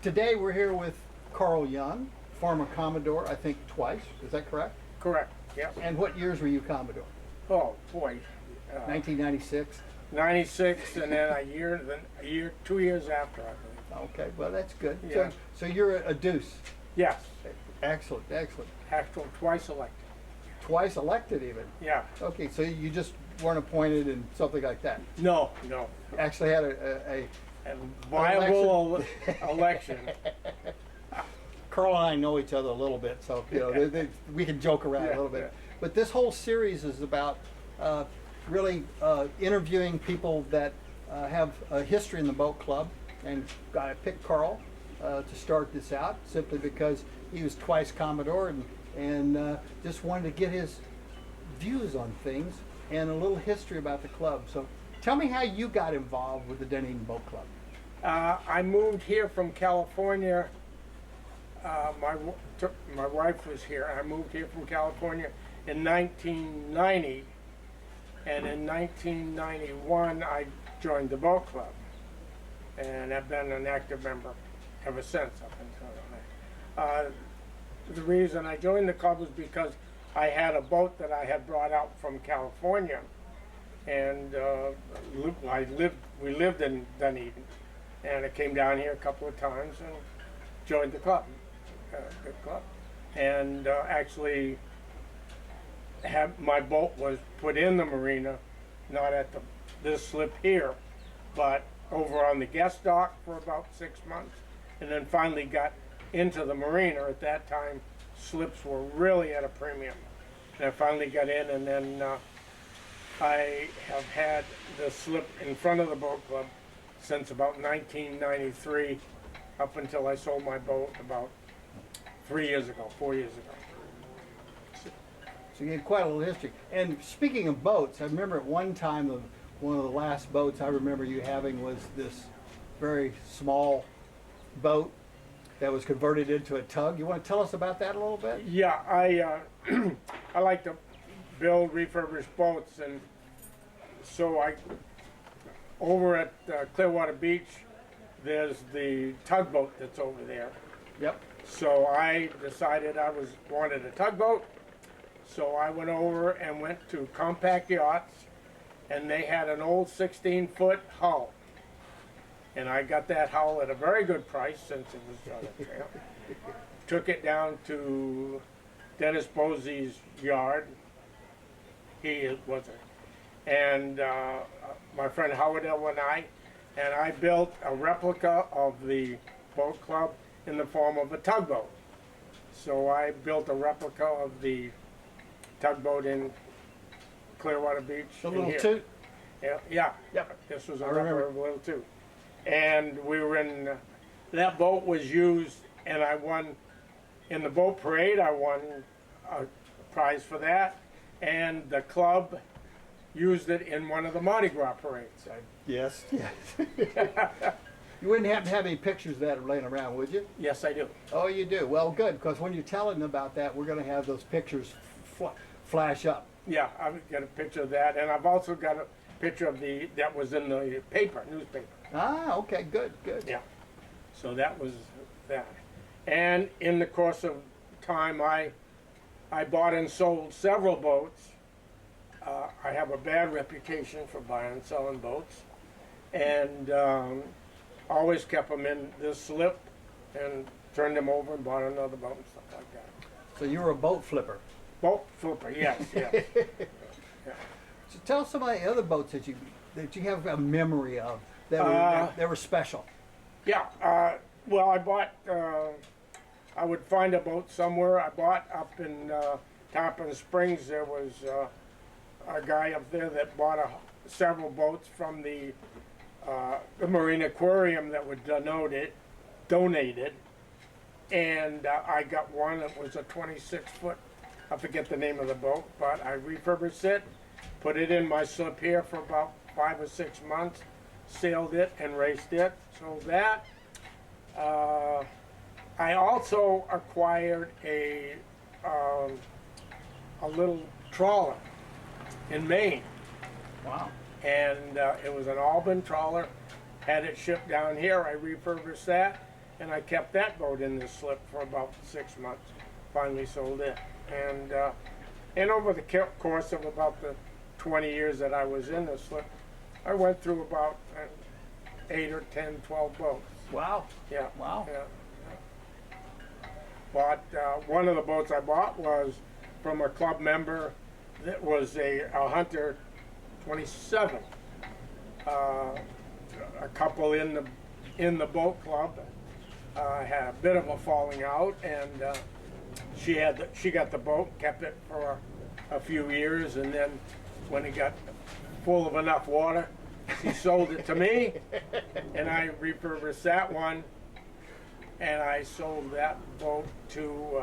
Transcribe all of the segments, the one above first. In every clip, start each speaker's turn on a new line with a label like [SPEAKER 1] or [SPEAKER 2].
[SPEAKER 1] Today we're here with Carl Young, former Commodore, I think twice. Is that correct?
[SPEAKER 2] Correct, yep.
[SPEAKER 1] And what years were you Commodore?
[SPEAKER 2] Oh, boy.
[SPEAKER 1] 1996?
[SPEAKER 2] 96 and then a year, 2 years after, I believe.
[SPEAKER 1] Okay, well that's good.
[SPEAKER 2] Yeah.
[SPEAKER 1] So you're a deuce.
[SPEAKER 2] Yes,
[SPEAKER 1] Excellent, excellent.
[SPEAKER 2] actual twice elected.
[SPEAKER 1] Twice elected even.
[SPEAKER 2] Yeah.
[SPEAKER 1] Okay, so you just weren't appointed and something like that.
[SPEAKER 2] No.
[SPEAKER 1] Actually had a
[SPEAKER 2] A viable election.
[SPEAKER 1] Carl and I know each other a little bit, so you know we can joke around a little bit.
[SPEAKER 2] Yeah.
[SPEAKER 1] But this whole series is about really interviewing people that have a history in the boat club, and I picked Carl to start this out simply because he was twice Commodore and just wanted to get his views on things and a little history about the club. So tell me how you got involved with the Dunedin Boat Club.
[SPEAKER 2] I moved here from California. My wife was here. I moved here from California in 1990, and in 1991 I joined the boat club, and I've been an active member ever since up until then. The reason I joined the club was because I had a boat that I had brought out from California, and we lived in Dunedin, and I came down here a couple of times and joined the club, good club, and actually my boat was put in the marina, not at this slip here, but over on the guest dock for about 6 months, and then finally got into the marina. At that time, slips were really at a premium, and I finally got in, and then I have had the slip in front of the boat club since about 1993, up until I sold my boat about 4 years ago.
[SPEAKER 1] So you had quite a little history. And speaking of boats, I remember at one time one of the last boats I remember you having was this very small boat that was converted into a tug. You want to tell us about that a little bit?
[SPEAKER 2] Yeah, I like to build refurbished boats, and so over at Clearwater Beach, there's the tugboat that's over there.
[SPEAKER 1] Yep.
[SPEAKER 2] So I decided I wanted a tugboat. So I went over and went to Compact Yachts, and they had an old 16-foot hull. And I got that hull at a very good price since it was on a trail. Took it down to Dennis Bosey's yard. He wasn't. And my friend Howard and I built a replica of the boat club in the form of a tugboat. So I built a replica of the tugboat in Clearwater Beach.
[SPEAKER 1] The little toot?
[SPEAKER 2] Yeah.
[SPEAKER 1] Yep.
[SPEAKER 2] This was a replica of a little toot. And we were that boat was used, and I won, in the boat parade, I won a prize for that. And the club used it in one of the Mardi Gras parades.
[SPEAKER 1] Yes. You wouldn't happen to have any pictures of that laying around, would you?
[SPEAKER 2] Yes, I do.
[SPEAKER 1] Oh, you do? Well, good, because when you're telling them about that, we're going to have those pictures flash up.
[SPEAKER 2] Yeah, I've got a picture of that, and I've also got a picture of that was in the newspaper.
[SPEAKER 1] Ah, okay, good.
[SPEAKER 2] Yeah. So that was that. And in the course of time, I bought and sold several boats. I have a bad reputation for buying and selling boats, and always kept them in this slip and turned them over and bought another boat and stuff like that.
[SPEAKER 1] So you were a boat flipper.
[SPEAKER 2] Boat flipper, yes. Yeah.
[SPEAKER 1] So tell us some of the other boats that you have a memory of that were special.
[SPEAKER 2] Yeah. Well, I bought. I would find a boat somewhere. I bought up in Tarpon Springs. There was a guy up there that bought several boats from the Marine Aquarium that were donated, and I got one that was a 26-foot. I forget the name of the boat, but I refurbished it, put it in my slip here for about 5 or 6 months, sailed it and raced it. So that. I also acquired a little trawler in Maine.
[SPEAKER 1] Wow.
[SPEAKER 2] And it was an Auburn trawler. Had it shipped down here. I refurbished that and I kept that boat in the slip for about 6 months. Finally sold it, and over the course of about the 20 years that I was in the slip, I went through about 8 or 10, 12 boats.
[SPEAKER 1] Wow.
[SPEAKER 2] Yeah.
[SPEAKER 1] Wow.
[SPEAKER 2] Yeah. Bought one of the boats I bought was from a club member that was a Hunter 27. A couple in the boat club had a bit of a falling out, and she got the boat, kept it for a few years, and then when it got full of enough water, she sold it to me, and I refurbished that one, and I sold that boat to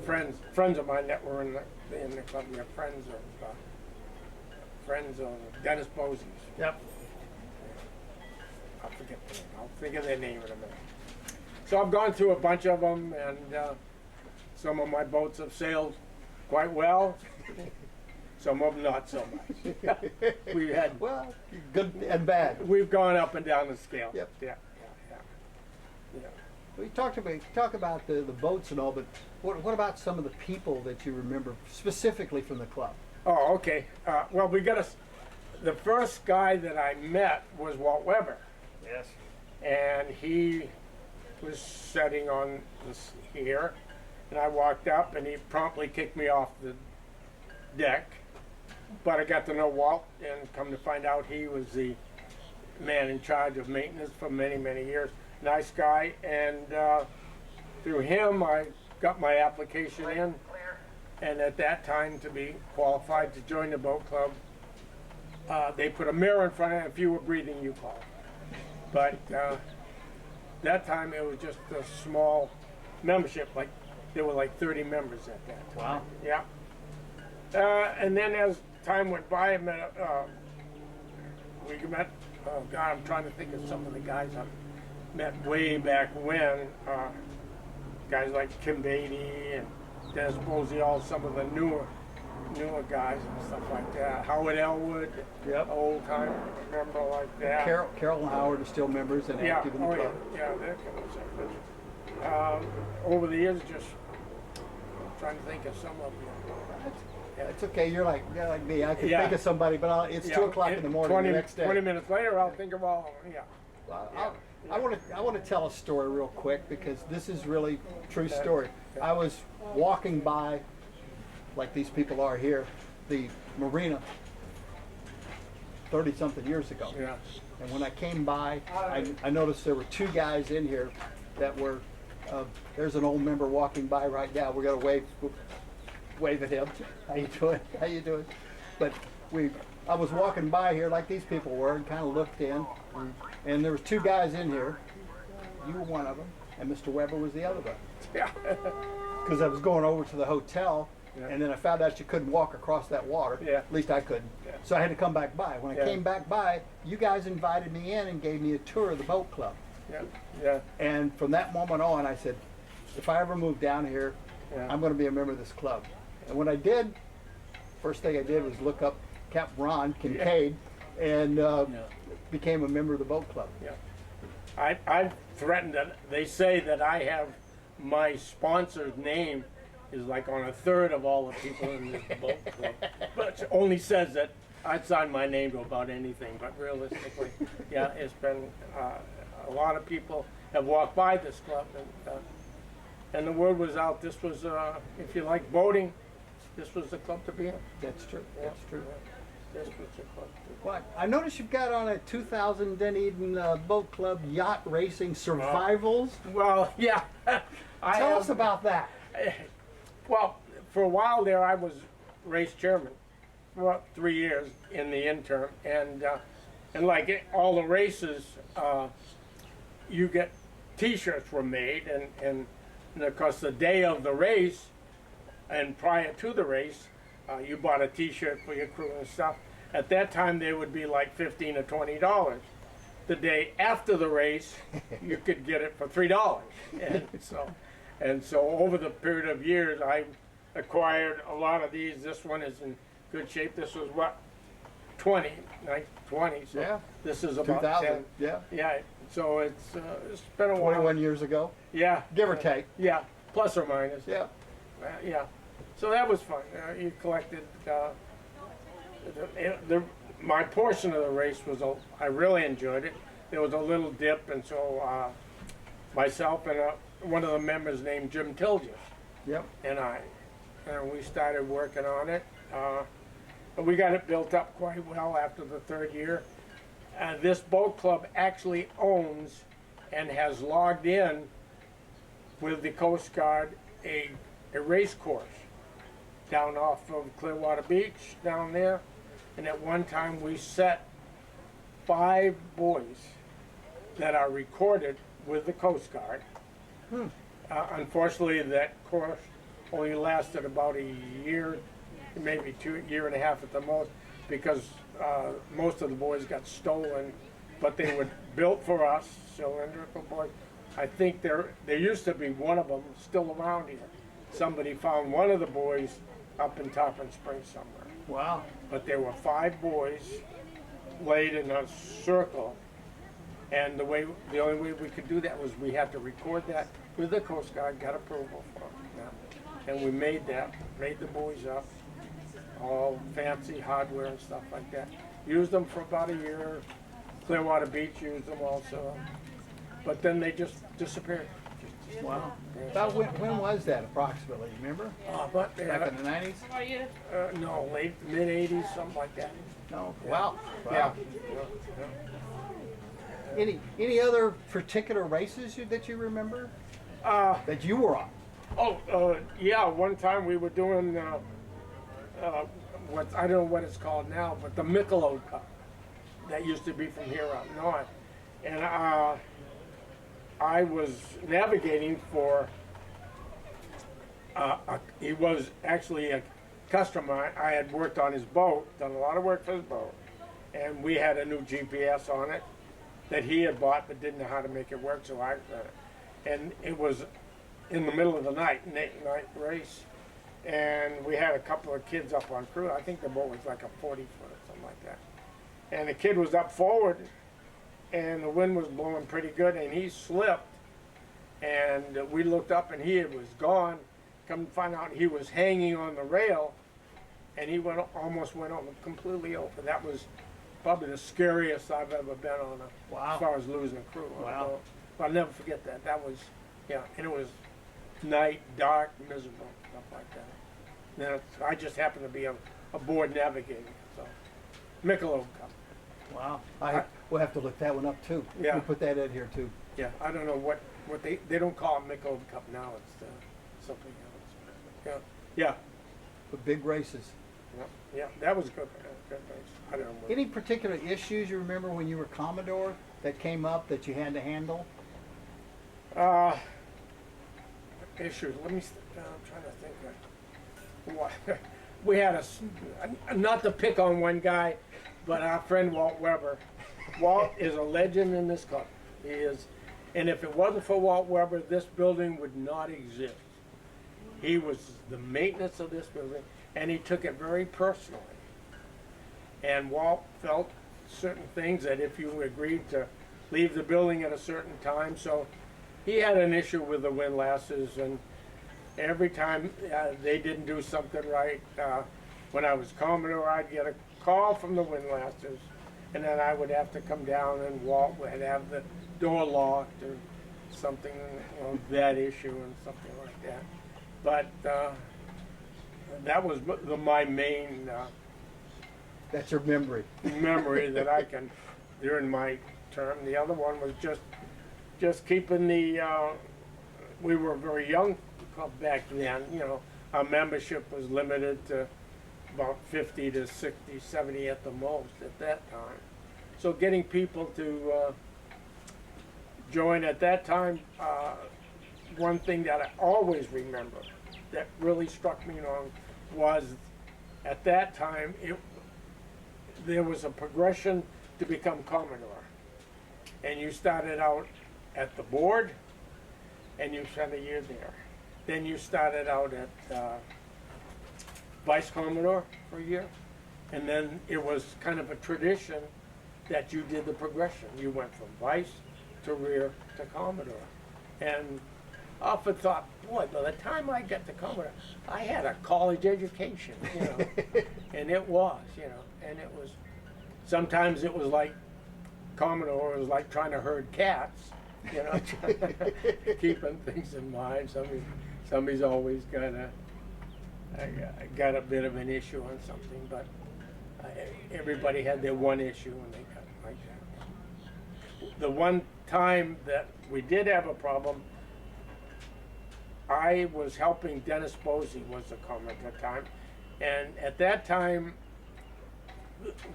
[SPEAKER 2] friends of mine that were in the club. They're friends of Dennis Bosey's.
[SPEAKER 1] Yep.
[SPEAKER 2] I'll forget their name. I'll think of their name in a minute. So I've gone through a bunch of them, and some of my boats have sailed quite well. Some of them not so much. We had
[SPEAKER 1] Well, good and bad.
[SPEAKER 2] we've gone up and down the scale.
[SPEAKER 1] Yep.
[SPEAKER 2] Yeah.
[SPEAKER 1] We talk about the boats and all, but what about some of the people that you remember specifically from the club?
[SPEAKER 2] Oh, okay. Well, the first guy that I met was Walt Weber,
[SPEAKER 1] Yes.
[SPEAKER 2] and he was sitting on this here, and I walked up, and he promptly kicked me off the deck. But I got to know Walt, and come to find out he was the man in charge of maintenance for many, many years. Nice guy, and through him I got my application in, and at that time, to be qualified to join the boat club, they put a mirror in front of it. If you were breathing, you qualified. But that time it was just a small membership, like there were like 30 members at that time.
[SPEAKER 1] Wow.
[SPEAKER 2] Yeah. And then as time went by, I met, we met, oh God, I'm trying to think of some of the guys I met way back when. Guys like Kim Beatty and Dennis Bosey, all some of the newer guys and stuff like that. Howard Elwood,
[SPEAKER 1] Yep.
[SPEAKER 2] old time member like that.
[SPEAKER 1] Carol and Howard are still members and
[SPEAKER 2] Yeah,
[SPEAKER 1] active in the
[SPEAKER 2] oh
[SPEAKER 1] club.
[SPEAKER 2] yeah, they're over the years, just trying to think of some of them.
[SPEAKER 1] It's okay. You're like me. I can
[SPEAKER 2] Yeah.
[SPEAKER 1] think of somebody, but it's 2 o'clock in the morning
[SPEAKER 2] 20,
[SPEAKER 1] the next day.
[SPEAKER 2] 20 minutes later, I'll think of all of them. Yeah.
[SPEAKER 1] Well, I want to tell a story real quick because this is really true story. I was walking by, like these people are here, the marina 30-something years ago.
[SPEAKER 2] Yeah.
[SPEAKER 1] And when I came by, I noticed there were 2 guys in here that were, there's an old member walking by right now. We're going to wave at him. How you doing? How you doing? But I was walking by here like these people were and kind of looked in, and there was 2 guys in here. You were one of them, and Mr. Weber was the other one.
[SPEAKER 2] Yeah.
[SPEAKER 1] Because I was going over to the hotel,
[SPEAKER 2] Yeah.
[SPEAKER 1] and then I found out you couldn't walk across that water.
[SPEAKER 2] Yeah.
[SPEAKER 1] At least I couldn't.
[SPEAKER 2] Yeah.
[SPEAKER 1] So I had to come back by. When I
[SPEAKER 2] Yeah.
[SPEAKER 1] came back by, you guys invited me in and gave me a tour of the boat club.
[SPEAKER 2] Yeah. Yeah.
[SPEAKER 1] And from that moment on, I said, if I ever move down here,
[SPEAKER 2] Yeah.
[SPEAKER 1] I'm going to be a member of this club. And when I did, first thing I did was look up Captain Ron Kincaid and became a member of the boat club.
[SPEAKER 2] Yeah. I've threatened that they say that I have my sponsor's name is like on a third of all the people in this boat club, but it only says that I'd sign my name to about anything. But realistically, yeah, it's been a lot of people have walked by this club, and the word was out. This was, if you like boating, this was the club to be in.
[SPEAKER 1] That's true. That's true.
[SPEAKER 2] This was the club to be in.
[SPEAKER 1] Well, I noticed you've got on a 2000 Dunedin Boat Club Yacht Racing Survivals.
[SPEAKER 2] Well, yeah.
[SPEAKER 1] Tell us about that.
[SPEAKER 2] Well, for a while there, I was race chairman for about 3 years in the interim, and like all the races, you get T-shirts were made, and of course the day of the race, and prior to the race, you bought a T-shirt for your crew and stuff. At that time, they would be like $15 or $20. The day after the race, you could get it for $3, and so over the period of years, I acquired a lot of these. This one is in good shape. This was what 20, 20, so
[SPEAKER 1] Yeah.
[SPEAKER 2] this is about
[SPEAKER 1] 2000.
[SPEAKER 2] 10.
[SPEAKER 1] Yeah.
[SPEAKER 2] Yeah, so it's been a while.
[SPEAKER 1] 21 years ago,
[SPEAKER 2] Yeah.
[SPEAKER 1] give or take.
[SPEAKER 2] Yeah, plus or minus.
[SPEAKER 1] Yeah.
[SPEAKER 2] Yeah. So that was fun. You collected. My portion of the race was, I really enjoyed it. There was a little dip, and so myself and one of the members named Jim Tilges
[SPEAKER 1] Yep.
[SPEAKER 2] and we started working on it. But we got it built up quite well after the third year. This boat club actually owns and has logged in with the Coast Guard a race course down off of Clearwater Beach down there. And at one time we set 5 boys that are recorded with the Coast Guard. Unfortunately, that course only lasted about a year, maybe 2 year and a half at the most, because most of the boys got stolen, but they were built for us, cylindrical boys. I think there used to be one of them still around here. Somebody found one of the boys up in Tarpon Springs somewhere.
[SPEAKER 1] Wow.
[SPEAKER 2] But there were 5 boys laid in a circle, and the only way we could do that was we had to record that with the Coast Guard, got approval for it, and we made the boys up, all fancy hardware and stuff like that. Used them for about a year. Clearwater Beach used them also, but then they just disappeared.
[SPEAKER 1] Wow. About when was that approximately? You remember?
[SPEAKER 2] But
[SPEAKER 1] Back in the 90s?
[SPEAKER 2] no, late mid '80s, something like that.
[SPEAKER 1] No. Wow.
[SPEAKER 2] Yeah.
[SPEAKER 1] Wow. Any other particular races that you remember that you were on?
[SPEAKER 2] Yeah. One time we were doing what I don't know what it's called now, but the Michelob Cup that used to be from here up north, and I was navigating for. He was actually a customer. I had worked on his boat, done a lot of work for his boat, and we had a new GPS on it that he had bought but didn't know how to make it work, so and it was in the middle of the night, night race, and we had a couple of kids up on crew. I think the boat was like a 40 foot or something like that, and the kid was up forward, and the wind was blowing pretty good, and he slipped, and we looked up and he was gone. Come to find out he was hanging on the rail, and he almost went over, completely over. That was probably the scariest I've ever been on as far as losing a crew.
[SPEAKER 1] Wow.
[SPEAKER 2] I'll never forget that. That was, yeah, and it was night, dark, miserable, stuff like that. Then I just happened to be a board navigator, so Michelob Cup.
[SPEAKER 1] Wow. We'll have to look that one up too.
[SPEAKER 2] Yeah.
[SPEAKER 1] We'll put that in here too.
[SPEAKER 2] Yeah, I don't know what they don't call it Michelob Cup now. It's something else. Yeah.
[SPEAKER 1] The big races.
[SPEAKER 2] Yeah, that was good. Good race. I don't know.
[SPEAKER 1] Any particular issues you remember when you were Commodore that came up that you had to handle?
[SPEAKER 2] Issues. Let me. I'm trying to think. What we had not to pick on one guy, but our friend Walt Weber. Walt is a legend in this club. He is, and if it wasn't for Walt Weber, this building would not exist. He was the maintenance of this building, and he took it very personally. And Walt felt certain things that if you agreed to leave the building at a certain time, so he had an issue with the windlasses, and every time they didn't do something right, when I was Commodore, I'd get a call from the windlasses, and then I would have to come down, and Walt would have the door locked or something, that issue and something like that. But that was my main
[SPEAKER 1] That's your memory.
[SPEAKER 2] memory that I can during my term. The other one was just keeping the. We were a very young club back then. Our membership was limited to about 50 to 60, 70 at the most at that time. So getting people to join at that time. One thing that I always remember that really struck me was at that time there was a progression to become Commodore, and you started out at the board and you spent a year there. Then you started out at Vice Commodore for a year, And then it was kind of a tradition that you did the progression. You went from vice to rear to commodore. And I often thought, boy, by the time I got to commodore, I had a college education, you know. And it was, you know, and it was, sometimes it was like, commodore was like trying to herd cats, you know, keeping things in mind. Somebody's always got a bit of an issue on something, but everybody had their one issue and they got like that. The one time that we did have a problem, I was helping Dennis Posey was the commodore at the time, and at that time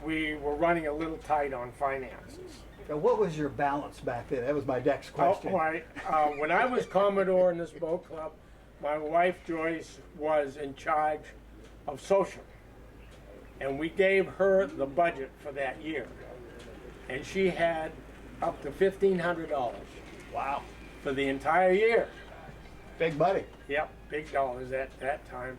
[SPEAKER 2] we were running a little tight on finances.
[SPEAKER 1] Now, what was your balance back then? That was my next question.
[SPEAKER 2] Oh, right. When I was commodore in this boat club, my wife Joyce was in charge of social, and we gave her the budget for that year, and she had up to $1,500
[SPEAKER 1] Wow,
[SPEAKER 2] for the entire year.
[SPEAKER 1] big money.
[SPEAKER 2] Yep, big dollars at that time.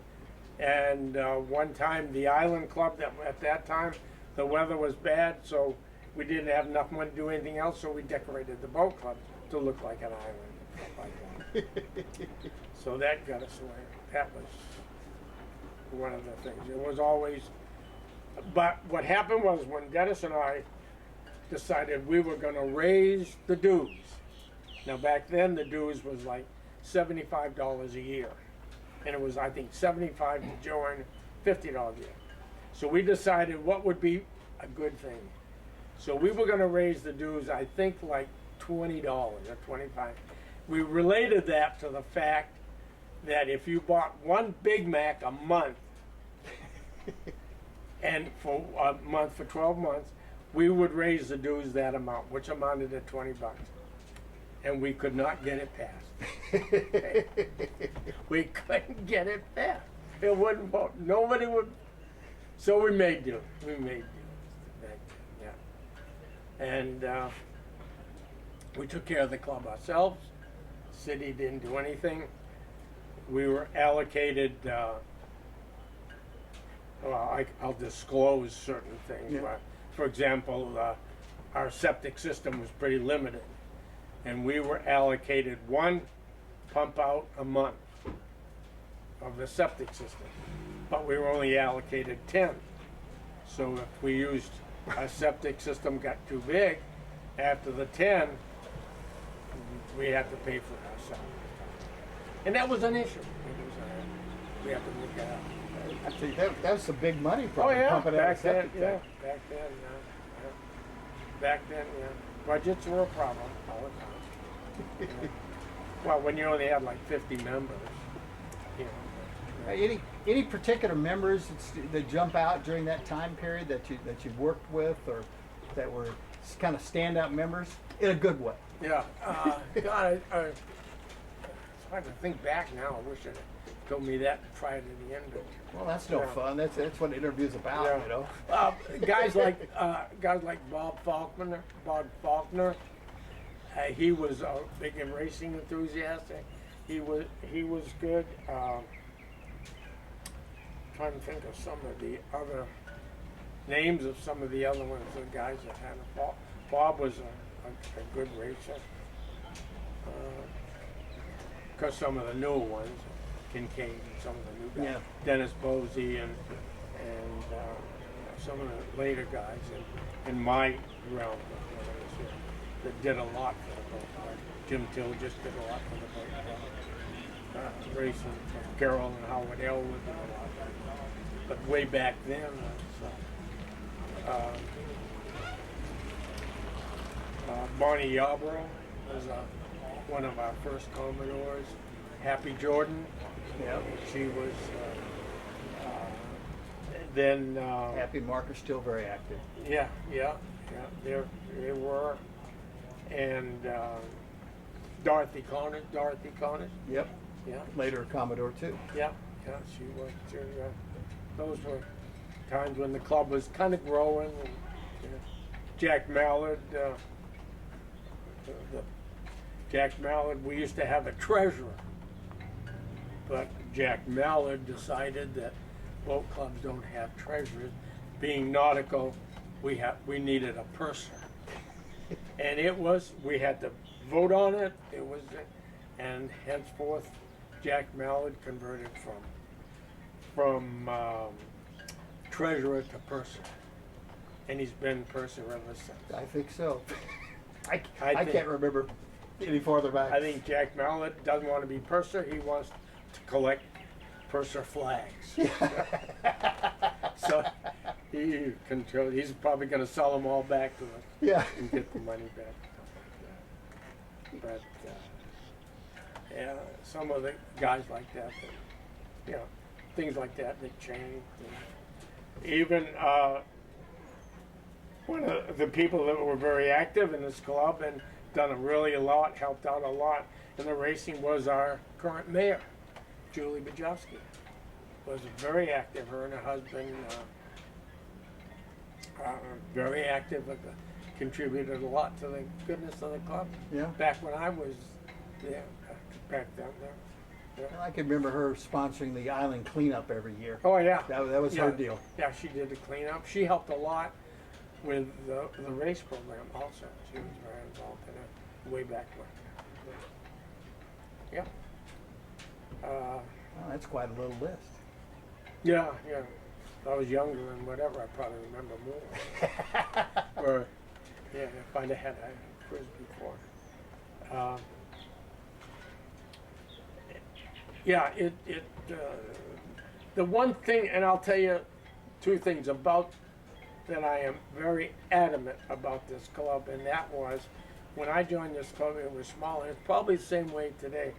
[SPEAKER 2] And one time the island club, that at that time the weather was bad, so we didn't have enough money to do anything else, so we decorated the boat club to look like an island, stuff like that. So that got us away. That was one of the things. It was always, but what happened was when Dennis and I decided we were going to raise the dues. Now back then the dues was like $75 a year, and it was, I think, $75 to join, $50 a year. So we decided what would be a good thing. So we were going to raise the dues, I think, like $20 or $25. We related that to the fact that if you bought one Big Mac a month, and for a month, for 12 months, we would raise the dues that amount, which amounted to $20. And we could not get it passed. We couldn't get it passed. It wouldn't vote. Nobody would. So we made do. We made do. Yeah. And we took care of the club ourselves. City didn't do anything. We were allocated. Well, I'll disclose certain things.
[SPEAKER 1] Yeah.
[SPEAKER 2] For example, our septic system was pretty limited, and we were allocated one pump out a month of the septic system, but we were only allocated 10. So if we used, our septic system got too big, after the 10, we had to pay for it ourselves. And that was an issue. We had to look at it.
[SPEAKER 1] I think that was some big money,
[SPEAKER 2] Oh
[SPEAKER 1] probably.
[SPEAKER 2] yeah,
[SPEAKER 1] pumping out
[SPEAKER 2] back
[SPEAKER 1] a
[SPEAKER 2] then,
[SPEAKER 1] septic
[SPEAKER 2] yeah,
[SPEAKER 1] tank.
[SPEAKER 2] back then, yeah. Back then, yeah. Budgets were a problem all the time. Yeah. Well, when you only had like 50 members, you know.
[SPEAKER 1] Any particular members that jump out during that time period that you worked with, or that were kind of standout members in a good way?
[SPEAKER 2] Yeah, God, it's hard to think back now. I wish it had told me that prior to the end of it.
[SPEAKER 1] Well, that's no
[SPEAKER 2] Yeah.
[SPEAKER 1] fun. That's what an interview's about,
[SPEAKER 2] Yeah.
[SPEAKER 1] you know.
[SPEAKER 2] Guys like Bob Faulkner. He was a big racing enthusiast. He was good. Trying to think of some of the other names of some of the other ones. The guys that had a Bob was a good racer. Because some of the newer ones, Kincaid and some of the new guys,
[SPEAKER 1] Yeah.
[SPEAKER 2] Dennis Posey and some of the later guys in my realm that did a lot for the boat club. Jim Till just did a lot for the boat club. Racing, Carroll and Howard Elwood did a lot. But way back then, Bonnie Yarborough was one of our first Commodores. Happy Jordan.
[SPEAKER 1] Yeah.
[SPEAKER 2] She was. Then.
[SPEAKER 1] Happy Marker's still very active.
[SPEAKER 2] Yeah. They were, and Dorothy Connors.
[SPEAKER 1] Yep.
[SPEAKER 2] Yeah.
[SPEAKER 1] Later a Commodore too.
[SPEAKER 2] Yeah. She was. Those were times when the club was kind of growing. And, Jack Mallard. Jack Mallard. We used to have a treasurer, but Jack Mallard decided that boat clubs don't have treasurers being nautical, we needed a purser. And we had to vote on it, and henceforth, Jack Mallard converted from treasurer to purser. And he's been purser ever since.
[SPEAKER 1] I think so. I
[SPEAKER 2] think-
[SPEAKER 1] can't remember any farther back.
[SPEAKER 2] I think Jack Mallard doesn't want to be purser, he wants to collect purser flags. So he's probably going to sell them all back to us
[SPEAKER 1] Yeah.
[SPEAKER 2] and get the money back. But yeah, some of the guys like that, things like that changed. And even one of the people that were very active in this club and done a lot, helped out a lot in the racing was our current mayor, Julie Bajowski. Was very active, her and her husband, very active, contributed a lot to the goodness of the club.
[SPEAKER 1] Yeah.
[SPEAKER 2] Back when I was back down there. Yeah.
[SPEAKER 1] I can remember her sponsoring the island cleanup every year.
[SPEAKER 2] Oh yeah.
[SPEAKER 1] That was her deal.
[SPEAKER 2] Yeah, she did the cleanup. She helped a lot with the race program also. She was very involved in it way back when. Yeah.
[SPEAKER 1] Well, that's quite a little list.
[SPEAKER 2] Yeah. If I was younger and whatever, I probably remember more. Or, yeah, if I'd have had a quiz before. The one thing, and I'll tell you two things about that I am very adamant about this club, and that was when I joined this club, it was small, and it's probably the same way today.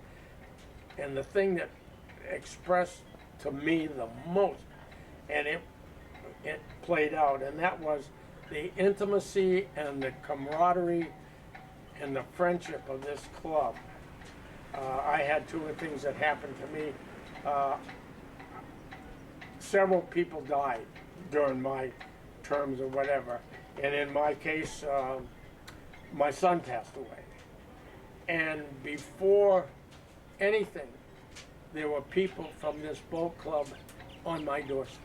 [SPEAKER 2] And the thing that expressed to me the most, and it played out, and that was the intimacy and the camaraderie and the friendship of this club. I had two things that happened to me. Several people died during my terms or whatever, and in my case, my son passed away. And before anything, there were people from this boat club on my doorstep,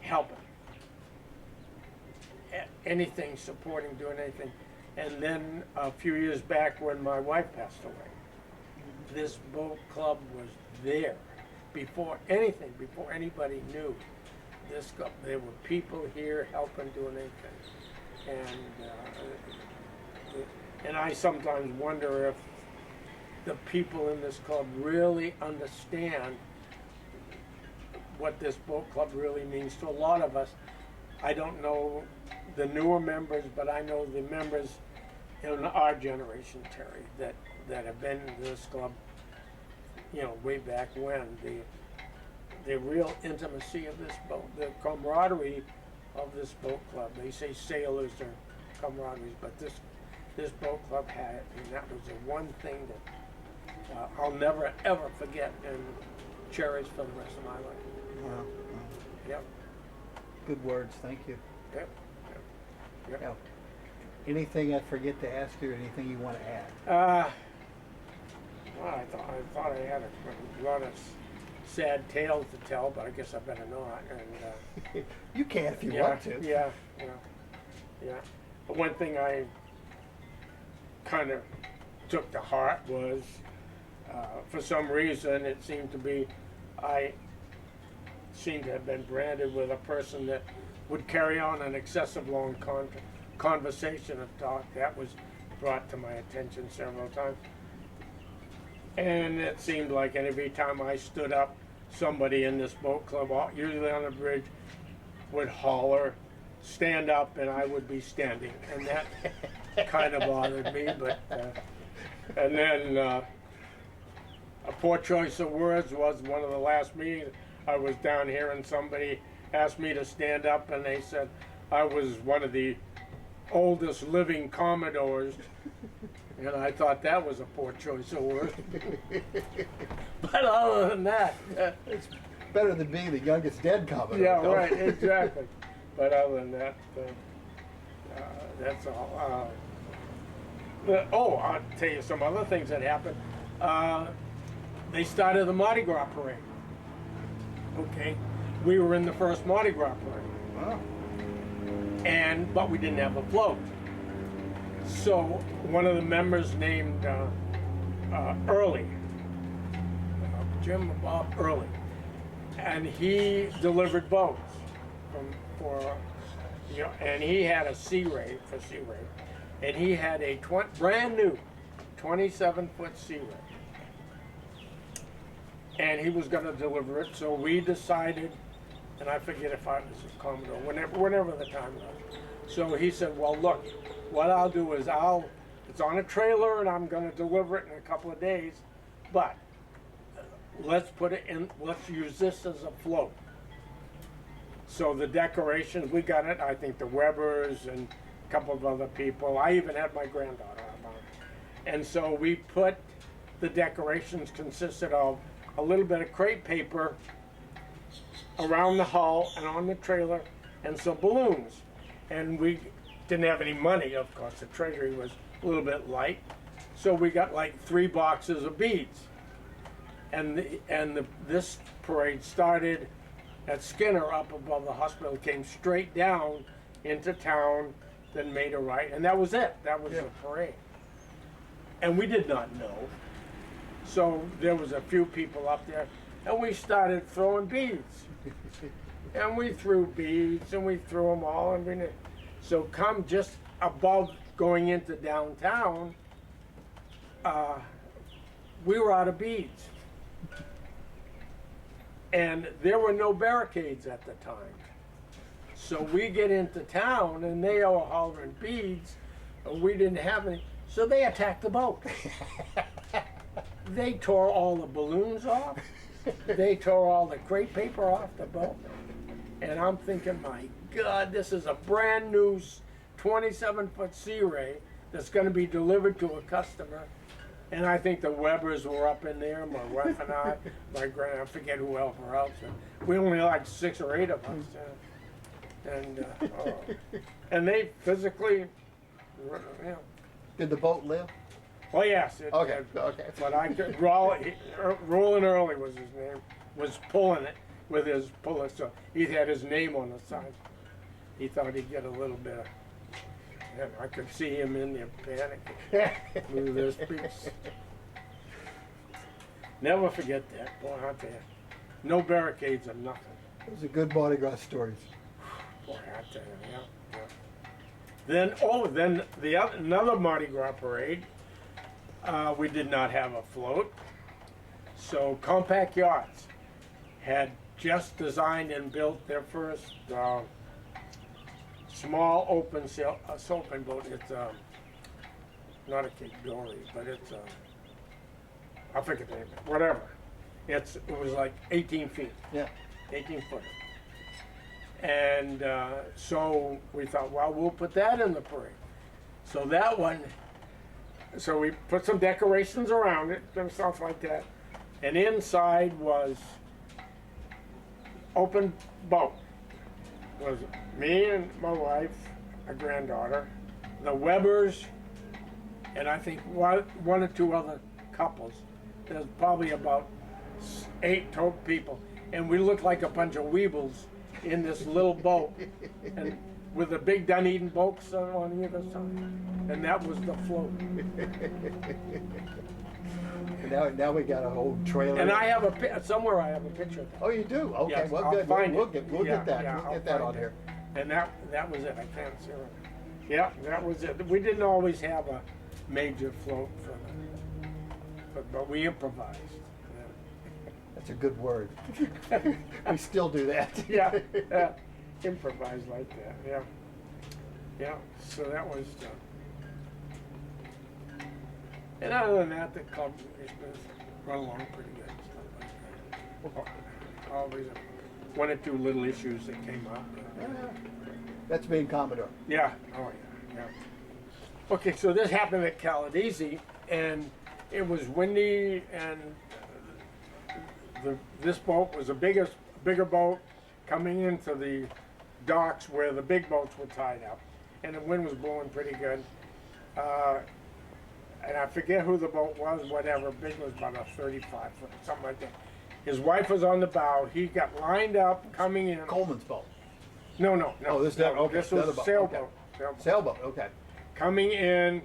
[SPEAKER 2] helping. Anything, supporting, doing anything. And then a few years back when my wife passed away, this boat club was there. Before anything, before anybody knew this club, there were people here helping, doing anything. And I sometimes wonder if the people in this club really understand what this boat club really means to a lot of us. I don't know the newer members, but I know the members in our generation, Terry, that have been in this club, way back when. The real intimacy of this boat, the camaraderie of this boat club. They say sailors are camaraderie, but this boat club had it, and that was the one thing that I'll never ever forget and cherish for the rest of my life.
[SPEAKER 1] Wow.
[SPEAKER 2] Yep.
[SPEAKER 1] Good words. Thank you.
[SPEAKER 2] Yep.
[SPEAKER 1] Yeah. Anything I forget to ask you, or anything you want to add?
[SPEAKER 2] Well, I thought I had a lot of sad tales to tell, but I guess I better not. And
[SPEAKER 1] You can if you want to.
[SPEAKER 2] Yeah. But one thing I kind of took to heart was, for some reason, it seemed to be, I seemed to have been branded with a person that would carry on an excessive long conversation of talk. That was brought to my attention several times. And it seemed like every time I stood up, somebody in this boat club, usually on the bridge, would holler, stand up, and I would be standing. And that kind of bothered me. But and then a poor choice of words was one of the last meetings. I was down here and somebody asked me to stand up, and they said I was one of the oldest living commodores. And I thought that was a poor choice of words. But other than that,
[SPEAKER 1] It's better than being the youngest dead commodore.
[SPEAKER 2] yeah,
[SPEAKER 1] though.
[SPEAKER 2] right, exactly. But other than that, that's all. I'll tell you some other things that happened. They started the Mardi Gras parade. Okay, we were in the first Mardi Gras parade.
[SPEAKER 1] Wow.
[SPEAKER 2] But we didn't have a float. So one of the members named Early, Jim Bob Early, and he delivered boats and he had a Sea Ray, and he had a brand new 27-foot Sea Ray, and he was going to deliver it. So we decided, and I forget if I was a Commodore, whenever the time was. So he said, well, look, what I'll do is it's on a trailer and I'm going to deliver it in a couple of days, but let's use this as a float. So the decorations, we got it, I think the Webbers and a couple of other people. I even had my granddaughter on it. And so we put, the decorations consisted of a little bit of crepe paper around the hull and on the trailer, and some balloons. And we didn't have any money, of course. The treasury was a little bit light, so we got like 3 boxes of beads. And this parade started at Skinner up above the hospital, came straight down into town, then made a right, and that was it. That was the parade. And we did not know. So there was a few people up there, and we started throwing beads. And we threw beads, and we threw them all. And so come just above going into downtown, we were out of beads. And there were no barricades at the time. So we get into town, and they are hollering beads, and we didn't have any. So they attacked the boat. They tore all the balloons off. They tore all the crepe paper off the boat. And I'm thinking, my God, this is a brand new 27-foot Sea Ray that's going to be delivered to a customer. And I think the Webbers were up in there, my wife and I, I forget who else were out there. We only like 6 or 8 of us. And they physically,
[SPEAKER 1] Did the boat live?
[SPEAKER 2] Oh yes.
[SPEAKER 1] Okay.
[SPEAKER 2] But I could, Roland Early was his name, was pulling it with his puller, so he had his name on the side. He thought he'd get a little bit of, I could see him in there panicking with this piece. Never forget that, boy, I tell you. No barricades or nothing.
[SPEAKER 1] Those are good Mardi Gras stories.
[SPEAKER 2] Boy, I tell you, Then another Mardi Gras parade. We did not have a float, so Compact Yachts had just designed and built their first small open boat. It's not a Cape Dory, but it's I forget the name, whatever. It was like 18 feet.
[SPEAKER 1] Yeah.
[SPEAKER 2] 18 foot. And so we thought, well, we'll put that in the parade. So that one. So we put some decorations around it and stuff like that. And inside was open boat. It was me and my wife, my granddaughter, the Webbers, and I think one or 2 other couples. There's probably about 8 total people. And we looked like a bunch of weebles in this little boat. And with the big Dunedin boats on either side. And that was the float.
[SPEAKER 1] Now we got a whole trailer.
[SPEAKER 2] And I have somewhere I have a picture of that.
[SPEAKER 1] Oh, you do? Okay,
[SPEAKER 2] Yes,
[SPEAKER 1] well,
[SPEAKER 2] I'll
[SPEAKER 1] good.
[SPEAKER 2] find
[SPEAKER 1] We'll
[SPEAKER 2] it.
[SPEAKER 1] get that.
[SPEAKER 2] Yeah,
[SPEAKER 1] We'll
[SPEAKER 2] I'll
[SPEAKER 1] get that
[SPEAKER 2] find
[SPEAKER 1] on
[SPEAKER 2] it.
[SPEAKER 1] here.
[SPEAKER 2] And that was it. I can't see it. Yeah, that was it. We didn't always have a major float but we improvised.
[SPEAKER 1] That's a good word. We still do that.
[SPEAKER 2] Yeah, improvised like that. Yeah, yeah. So that was. And other than that, the club has run along pretty good. Stuff like that. Always 1 or 2 little issues that came up.
[SPEAKER 1] That's being Commodore.
[SPEAKER 2] Yeah. Oh yeah. Yeah. Okay, so this happened at Caladesi, and it was windy, and this boat was a bigger boat coming into the docks where the big boats were tied up, and the wind was blowing pretty good. And I forget who the boat was, whatever. Big was about a 35 foot, something like that. His wife was on the bow. He got lined up coming in.
[SPEAKER 1] Coleman's boat.
[SPEAKER 2] No, no, no.
[SPEAKER 1] Oh, this is
[SPEAKER 2] no,
[SPEAKER 1] okay,
[SPEAKER 2] this
[SPEAKER 1] the
[SPEAKER 2] was
[SPEAKER 1] other
[SPEAKER 2] a
[SPEAKER 1] boat,
[SPEAKER 2] sailboat.
[SPEAKER 1] okay.
[SPEAKER 2] Sailboat.
[SPEAKER 1] Sailboat, okay.
[SPEAKER 2] Coming in,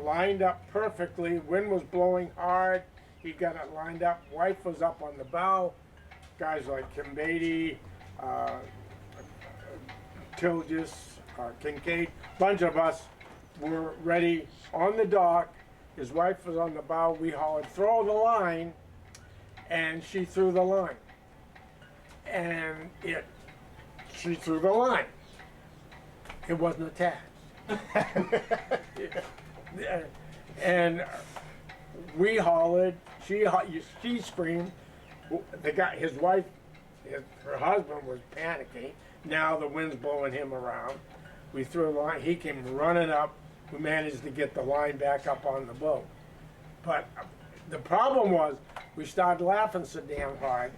[SPEAKER 2] lined up perfectly. Wind was blowing hard. He got it lined up. Wife was up on the bow. Guys like Kim Beatty, Tilgis, Kincaid, bunch of us were ready on the dock. His wife was on the bow. We hollered, "Throw the line," and she threw the line. And she threw the line. It wasn't attached. And we hollered. She screamed. The guy, his wife, her husband was panicking. Now the wind's blowing him around. We threw a line. He came running up. We managed to get the line back up on the boat. But the problem was we started laughing so damn hard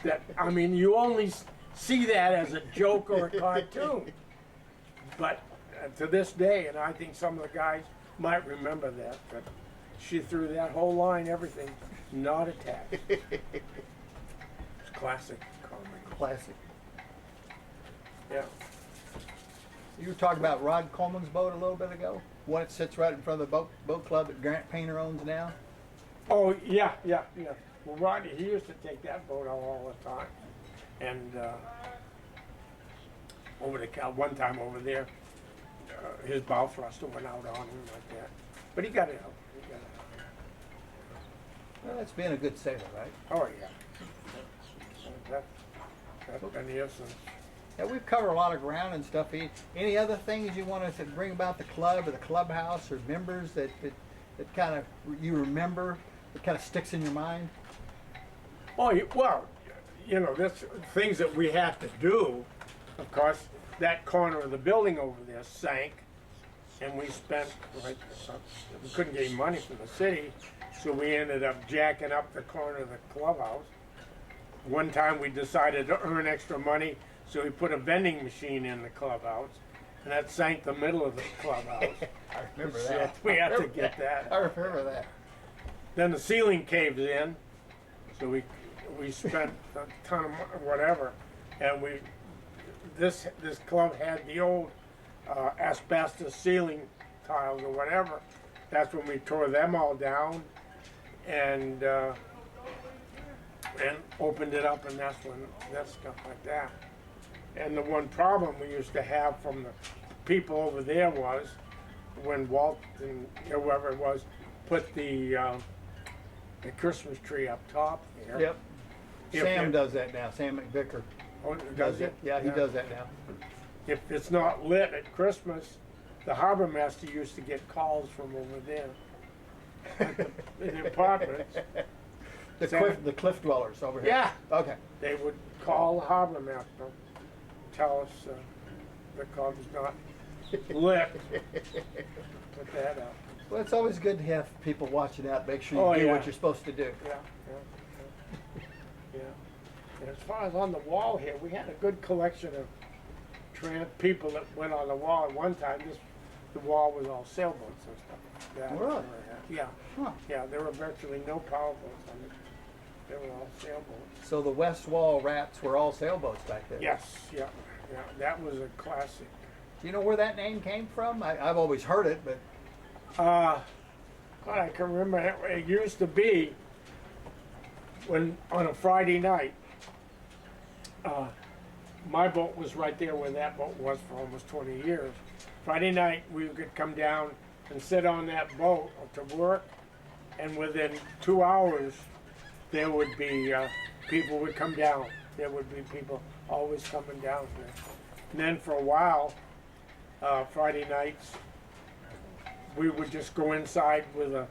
[SPEAKER 2] that, I mean, you only see that as a joke or a cartoon. But to this day, and I think some of the guys might remember that, but she threw that whole line, everything, not attached. It's classic comedy.
[SPEAKER 1] Classic.
[SPEAKER 2] Yeah.
[SPEAKER 1] You were talking about Rod Coleman's boat a little bit ago? One that sits right in front of the boat club that Grant Painter owns now?
[SPEAKER 2] Oh, yeah. Well, Rodney, he used to take that boat out all the time. And one time over there, his bow thruster went out on him like that. But he got it out.
[SPEAKER 1] Well, that's being a good sailor, right?
[SPEAKER 2] Oh, yeah. That's been here since.
[SPEAKER 1] Yeah, we've covered a lot of ground and stuff. Any other things you want us to bring about the club or the clubhouse or members that kind of you remember, that kind of sticks in your mind?
[SPEAKER 2] Oh, well, that's things that we have to do. Of course, that corner of the building over there sank, and we spent, we couldn't get any money from the city, so we ended up jacking up the corner of the clubhouse. One time we decided to earn extra money, so we put a vending machine in the clubhouse, and that sank the middle of the clubhouse.
[SPEAKER 1] I remember
[SPEAKER 2] So
[SPEAKER 1] that.
[SPEAKER 2] we had to get that.
[SPEAKER 1] I remember that.
[SPEAKER 2] Then the ceiling caved in, so we spent a ton of whatever, and this club had the old asbestos ceiling tiles or whatever. That's when we tore them all down and opened it up, and that's stuff like that. And the one problem we used to have from the people over there was when Walt and whoever it was put the Christmas tree up top there.
[SPEAKER 1] Yep. Sam does that now. Sam McVicker
[SPEAKER 2] Oh,
[SPEAKER 1] does it. Yeah, he does that now.
[SPEAKER 2] If it's not lit at Christmas, the harbor master used to get calls from over there. In the apartments.
[SPEAKER 1] The cliff dwellers over here.
[SPEAKER 2] Yeah.
[SPEAKER 1] Okay.
[SPEAKER 2] They would call the harbor master, tell us the club's not lit. Put that up.
[SPEAKER 1] Well, it's always good to have people watching out, make sure you
[SPEAKER 2] Oh,
[SPEAKER 1] do
[SPEAKER 2] yeah.
[SPEAKER 1] what you're supposed to do.
[SPEAKER 2] Yeah. And as far as on the wall here, we had a good collection of people that went on the wall. At one time, the wall was all sailboats and stuff like that.
[SPEAKER 1] Really?
[SPEAKER 2] Yeah.
[SPEAKER 1] Huh.
[SPEAKER 2] Yeah, there were virtually no power boats on it. They were all sailboats.
[SPEAKER 1] So the west wall rats were all sailboats back then?
[SPEAKER 2] Yes, yeah. That was a classic.
[SPEAKER 1] Do you know where that name came from? I've always heard it, but...
[SPEAKER 2] God, I can remember it used to be when on a Friday night, my boat was right there where that boat was for almost 20 years. Friday night, we could come down and sit on that boat to work, and within 2 hours, there would be people would come down. There would be people always coming down there. And then for a while, Friday nights, we would just go inside with a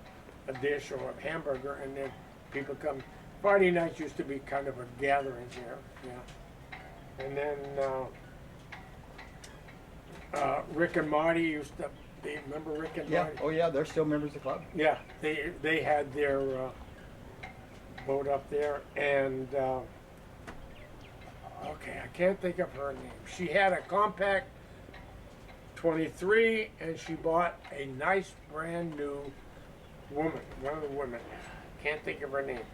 [SPEAKER 2] dish or a hamburger, and then people come. Friday nights used to be kind of a gathering here, yeah. And then Rick and Marty used to. Remember Rick and Marty?
[SPEAKER 1] Oh yeah, they're still members of the club.
[SPEAKER 2] Yeah, they had their boat up there, and okay, I can't think of her name. She had a compact 23, and she bought a nice brand new woman, one of the women. Can't think of her name.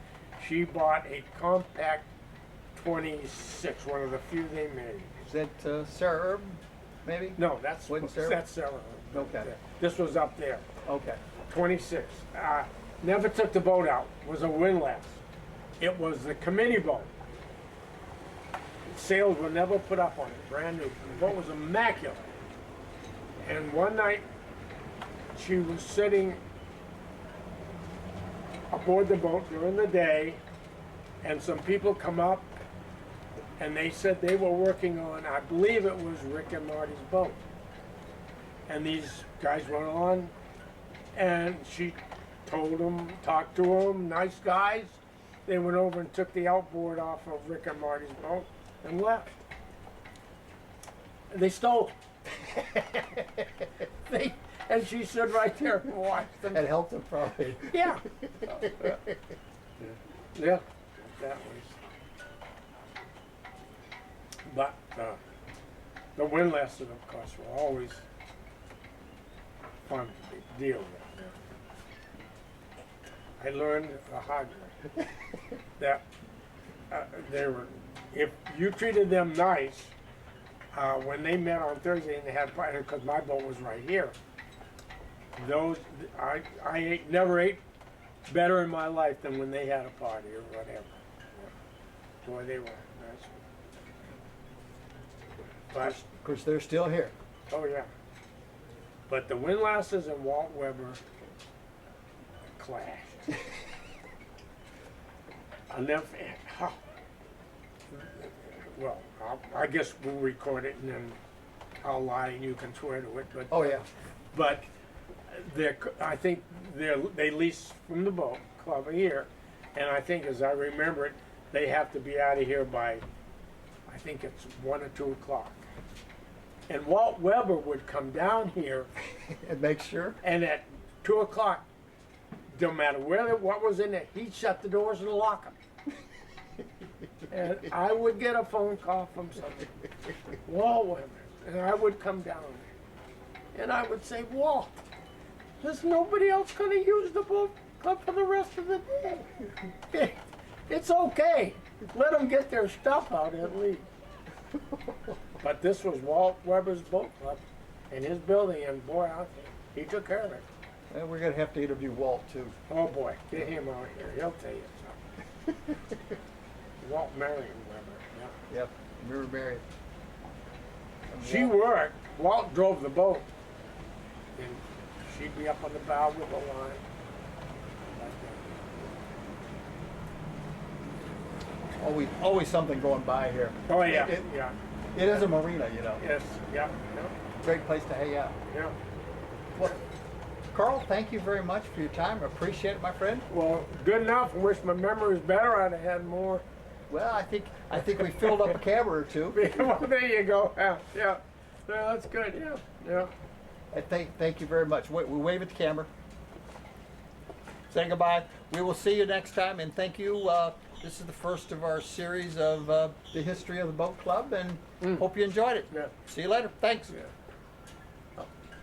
[SPEAKER 2] She bought a compact 26, one of the few they made.
[SPEAKER 1] Is that Sarah Urban, maybe?
[SPEAKER 2] No, that's
[SPEAKER 1] Wasn't Sarah?
[SPEAKER 2] that's Sarah.
[SPEAKER 1] Okay.
[SPEAKER 2] This was up there.
[SPEAKER 1] Okay.
[SPEAKER 2] 26. Never took the boat out. Was a windlass. It was the committee boat. Sails were never put up on it. Brand new. The boat was immaculate. And one night, she was sitting aboard the boat during the day, and some people come up, and they said they were working on, I believe it was Rick and Marty's boat. And these guys went on, and she told them, talked to them, nice guys. They went over and took the outboard off of Rick and Marty's boat and left. And they stole it. And she stood right there and watched them.
[SPEAKER 1] That helped them probably.
[SPEAKER 2] Yeah. Yeah, that was. But the windlasses, of course, were always fun to deal with. I learned the hard way that they were, if you treated them nice, when they met on Thursday and they had party, because my boat was right here. Those never ate better in my life than when they had a party or whatever. Boy, they were nice. But
[SPEAKER 1] Of course, they're still here.
[SPEAKER 2] oh yeah. But the windlasses and Walt Weber clashed. I'll never. Well, I guess we'll record it and then I'll lie and you can swear to it. But
[SPEAKER 1] Oh yeah.
[SPEAKER 2] But I think they lease from the boat club a year, and I think, as I remember it, they have to be out of here by, I think it's 1 or 2 o'clock. And Walt Weber would come down here,
[SPEAKER 1] And make sure.
[SPEAKER 2] and at 2 o'clock, no matter what was in there, he'd shut the doors and lock them. And I would get a phone call from somebody, Walt Weber, and I would come down there, and I would say, Walt, there's nobody else going to use the boat club for the rest of the day. It's okay. Let them get their stuff out at least. But this was Walt Weber's boat club in his building, and boy, he took care of it.
[SPEAKER 1] And we're gonna have to interview Walt too.
[SPEAKER 2] Oh boy, get him out here. He'll tell you something. Walt Marion Weber. Yeah.
[SPEAKER 1] Yep. Remember Mary.
[SPEAKER 2] She worked. Walt drove the boat, and she'd be up on the bow with the line.
[SPEAKER 1] Always something going by here.
[SPEAKER 2] Oh yeah,
[SPEAKER 1] It-
[SPEAKER 2] yeah,
[SPEAKER 1] It is a marina, you know.
[SPEAKER 2] yes, yeah, yeah,
[SPEAKER 1] Great place to hang out.
[SPEAKER 2] yeah.
[SPEAKER 1] Well, Carl, thank you very much for your time. I appreciate it, my friend.
[SPEAKER 2] Well, good enough. I wish my memory was better. I'd have had more.
[SPEAKER 1] Well, I think we filled up a camera or two.
[SPEAKER 2] Well, there you go. Yeah, yeah. Yeah, that's good. Yeah, yeah.
[SPEAKER 1] I thank you very much. We wave at the camera. Say goodbye. We will see you next time, and thank you. This is the first of our series of the history of the boat club, and hope you enjoyed it.
[SPEAKER 2] Yeah.
[SPEAKER 1] See you later. Thanks.
[SPEAKER 2] Yeah.